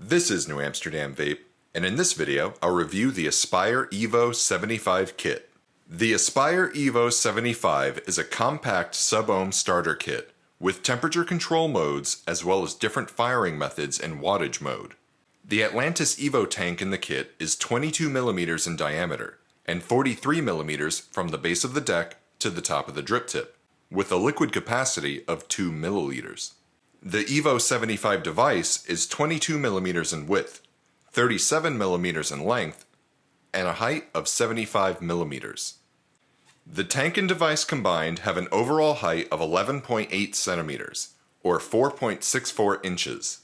This is New Amsterdam Vape, and in this video, I'll review the Aspire Evo 75 kit. The Aspire Evo 75 is a compact sub-ohm starter kit with temperature control modes as well as different firing methods and wattage mode. The Atlantis Evo tank in the kit is 22mm in diameter and 43mm from the base of the deck to the top of the drip tip, with a liquid capacity of 2 milliliters. The Evo 75 device is 22mm in width, 37mm in length, and a height of 75mm. The tank and device combined have an overall height of 11.8 centimeters, or 4.64 inches.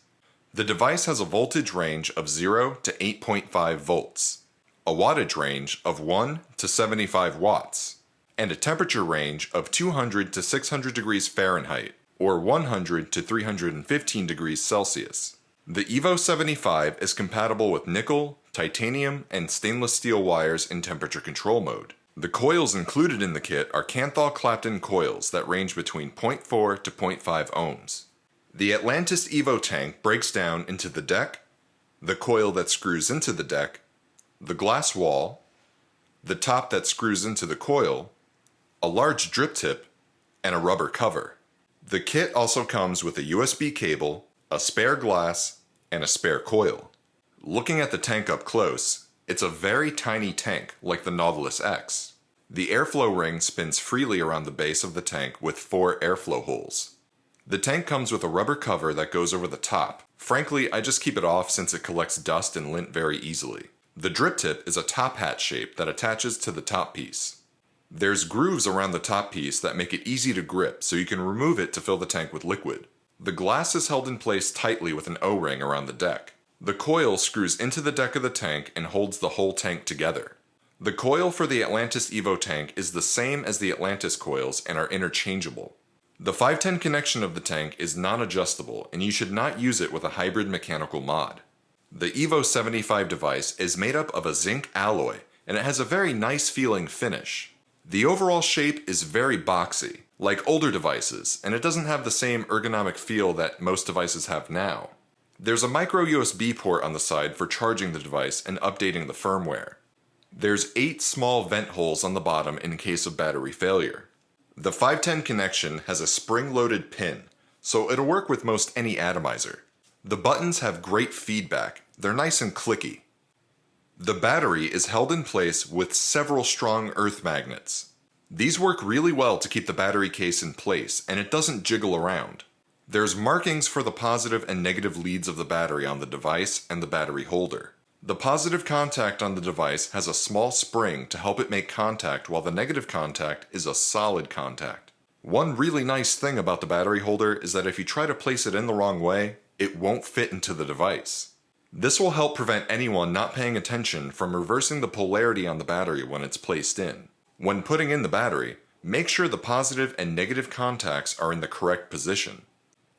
The device has a voltage range of 0 to 8.5 volts, a wattage range of 1 to 75 watts, and a temperature range of 200 to 600 degrees Fahrenheit, or 100 to 315 degrees Celsius. The Evo 75 is compatible with nickel, titanium, and stainless steel wires in temperature control mode. The coils included in the kit are Kanthal-Clapton coils that range between 0.4 to 0.5 ohms. The Atlantis Evo tank breaks down into the deck, the coil that screws into the deck, the glass wall, the top that screws into the coil, a large drip tip, and a rubber cover. The kit also comes with a USB cable, a spare glass, and a spare coil. Looking at the tank up close, it's a very tiny tank like the Nautilus X. The airflow ring spins freely around the base of the tank with 4 airflow holes. The tank comes with a rubber cover that goes over the top. Frankly, I just keep it off since it collects dust and lint very easily. The drip tip is a top hat shape that attaches to the top piece. There's grooves around the top piece that make it easy to grip, so you can remove it to fill the tank with liquid. The glass is held in place tightly with an O-ring around the deck. The coil screws into the deck of the tank and holds the whole tank together. The coil for the Atlantis Evo tank is the same as the Atlantis coils and are interchangeable. The 510 connection of the tank is non-adjustable, and you should not use it with a hybrid mechanical mod. The Evo 75 device is made up of a zinc alloy, and it has a very nice feeling finish. The overall shape is very boxy, like older devices, and it doesn't have the same ergonomic feel that most devices have now. There's a micro USB port on the side for charging the device and updating the firmware. There's 8 small vent holes on the bottom in case of battery failure. The 510 connection has a spring-loaded pin, so it'll work with most any atomizer. The buttons have great feedback, they're nice and clicky. The battery is held in place with several strong earth magnets. These work really well to keep the battery case in place, and it doesn't jiggle around. There's markings for the positive and negative leads of the battery on the device and the battery holder. The positive contact on the device has a small spring to help it make contact, while the negative contact is a solid contact. One really nice thing about the battery holder is that if you try to place it in the wrong way, it won't fit into the device. This will help prevent anyone not paying attention from reversing the polarity on the battery when it's placed in. When putting in the battery, make sure the positive and negative contacts are in the correct position.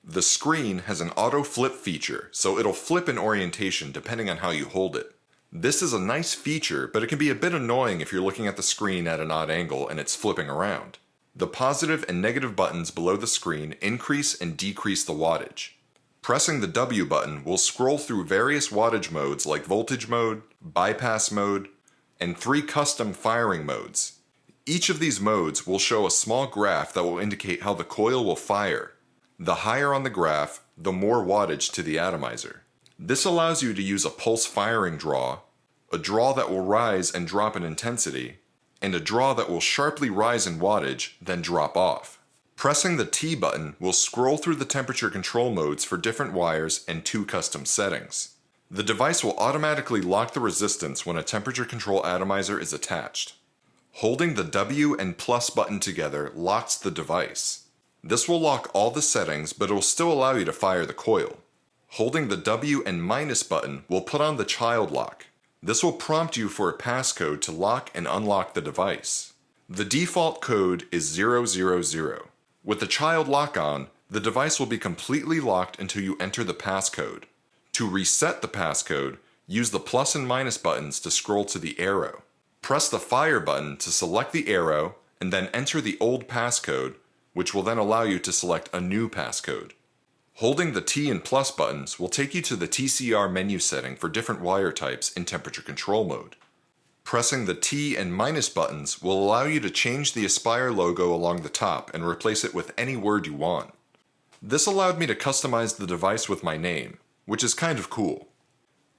The screen has an auto flip feature, so it'll flip in orientation depending on how you hold it. This is a nice feature, but it can be a bit annoying if you're looking at the screen at an odd angle and it's flipping around. The positive and negative buttons below the screen increase and decrease the wattage. Pressing the W button will scroll through various wattage modes like voltage mode, bypass mode, and 3 custom firing modes. Each of these modes will show a small graph that will indicate how the coil will fire. The higher on the graph, the more wattage to the atomizer. This allows you to use a pulse firing draw, a draw that will rise and drop in intensity, and a draw that will sharply rise in wattage, then drop off. Pressing the T button will scroll through the temperature control modes for different wires and 2 custom settings. The device will automatically lock the resistance when a temperature control atomizer is attached. Holding the W and plus button together locks the device. This will lock all the settings, but it will still allow you to fire the coil. Holding the W and minus button will put on the child lock. This will prompt you for a passcode to lock and unlock the device. The default code is 000. With the child lock on, the device will be completely locked until you enter the passcode. To reset the passcode, use the plus and minus buttons to scroll to the arrow. Press the fire button to select the arrow and then enter the old passcode, which will then allow you to select a new passcode. Holding the T and plus buttons will take you to the TCR menu setting for different wire types in temperature control mode. Pressing the T and minus buttons will allow you to change the Aspire logo along the top and replace it with any word you want. This allowed me to customize the device with my name, which is kind of cool.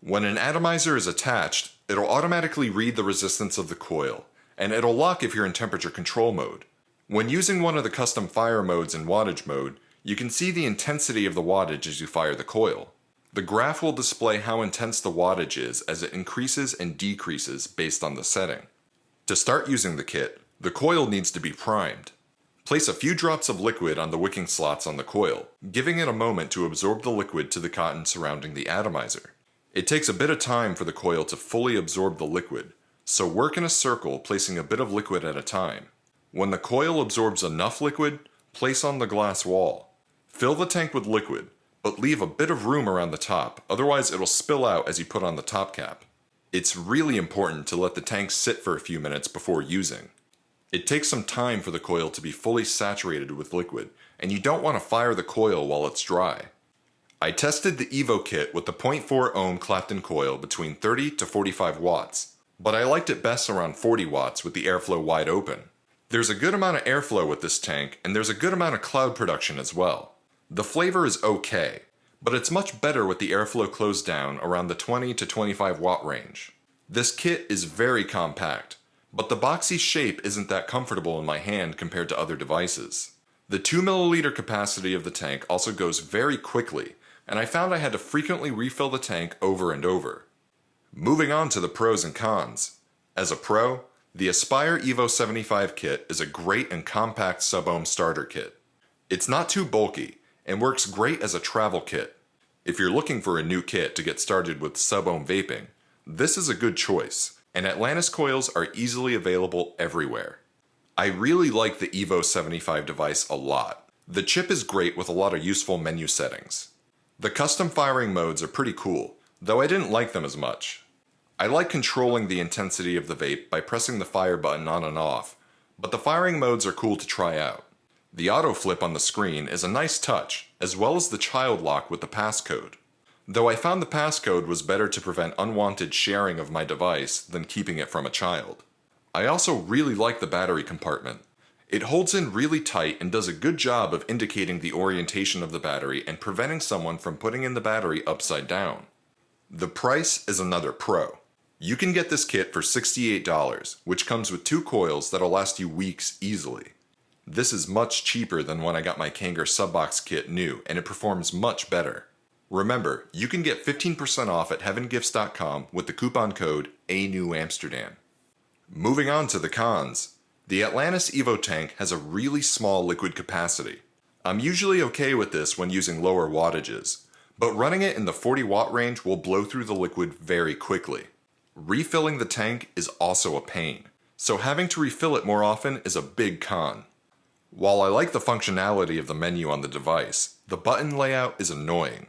When an atomizer is attached, it'll automatically read the resistance of the coil, and it'll lock if you're in temperature control mode. When using one of the custom fire modes in wattage mode, you can see the intensity of the wattage as you fire the coil. The graph will display how intense the wattage is as it increases and decreases based on the setting. To start using the kit, the coil needs to be primed. Place a few drops of liquid on the wicking slots on the coil, giving it a moment to absorb the liquid to the cotton surrounding the atomizer. It takes a bit of time for the coil to fully absorb the liquid, so work in a circle placing a bit of liquid at a time. When the coil absorbs enough liquid, place on the glass wall. Fill the tank with liquid, but leave a bit of room around the top, otherwise it'll spill out as you put on the top cap. It's really important to let the tank sit for a few minutes before using. It takes some time for the coil to be fully saturated with liquid, and you don't want to fire the coil while it's dry. I tested the Evo kit with the 0.4 ohm Clapton coil between 30 to 45 watts, but I liked it best around 40 watts with the airflow wide open. There's a good amount of airflow with this tank, and there's a good amount of cloud production as well. The flavor is okay, but it's much better with the airflow closed down around the 20 to 25 watt range. This kit is very compact, but the boxy shape isn't that comfortable in my hand compared to other devices. The 2 milliliter capacity of the tank also goes very quickly, and I found I had to frequently refill the tank over and over. Moving on to the pros and cons. As a pro, the Aspire Evo 75 kit is a great and compact sub-ohm starter kit. It's not too bulky, and works great as a travel kit. If you're looking for a new kit to get started with sub-ohm vaping, this is a good choice, and Atlantis coils are easily available everywhere. I really like the Evo 75 device a lot. The chip is great with a lot of useful menu settings. The custom firing modes are pretty cool, though I didn't like them as much. I like controlling the intensity of the vape by pressing the fire button on and off, but the firing modes are cool to try out. The auto flip on the screen is a nice touch, as well as the child lock with the passcode. Though I found the passcode was better to prevent unwanted sharing of my device than keeping it from a child. I also really like the battery compartment. It holds in really tight and does a good job of indicating the orientation of the battery and preventing someone from putting in the battery upside down. The price is another pro. You can get this kit for $68, which comes with 2 coils that'll last you weeks easily. This is much cheaper than when I got my Kanger Subbox kit new, and it performs much better. Remember, you can get 15% off at heavengifts.com with the coupon code ANEWAMSTERDAM. Moving on to the cons. The Atlantis Evo tank has a really small liquid capacity. I'm usually okay with this when using lower wattages, but running it in the 40 watt range will blow through the liquid very quickly. Refilling the tank is also a pain, so having to refill it more often is a big con. While I like the functionality of the menu on the device, the button layout is annoying.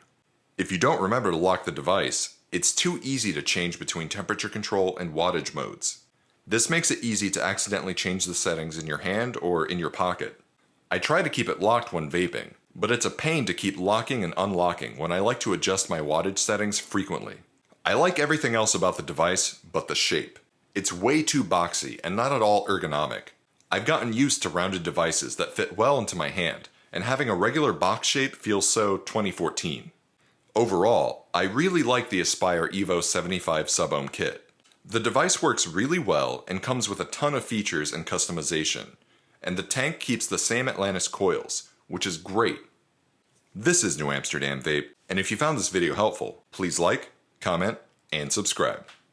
If you don't remember to lock the device, it's too easy to change between temperature control and wattage modes. This makes it easy to accidentally change the settings in your hand or in your pocket. I try to keep it locked when vaping, but it's a pain to keep locking and unlocking when I like to adjust my wattage settings frequently. I like everything else about the device but the shape. It's way too boxy and not at all ergonomic. I've gotten used to rounded devices that fit well into my hand, and having a regular box shape feels so 2014. Overall, I really like the Aspire Evo 75 sub-ohm kit. The device works really well and comes with a ton of features and customization, and the tank keeps the same Atlantis coils, which is great. This is New Amsterdam Vape, and if you found this video helpful, please like, comment, and subscribe.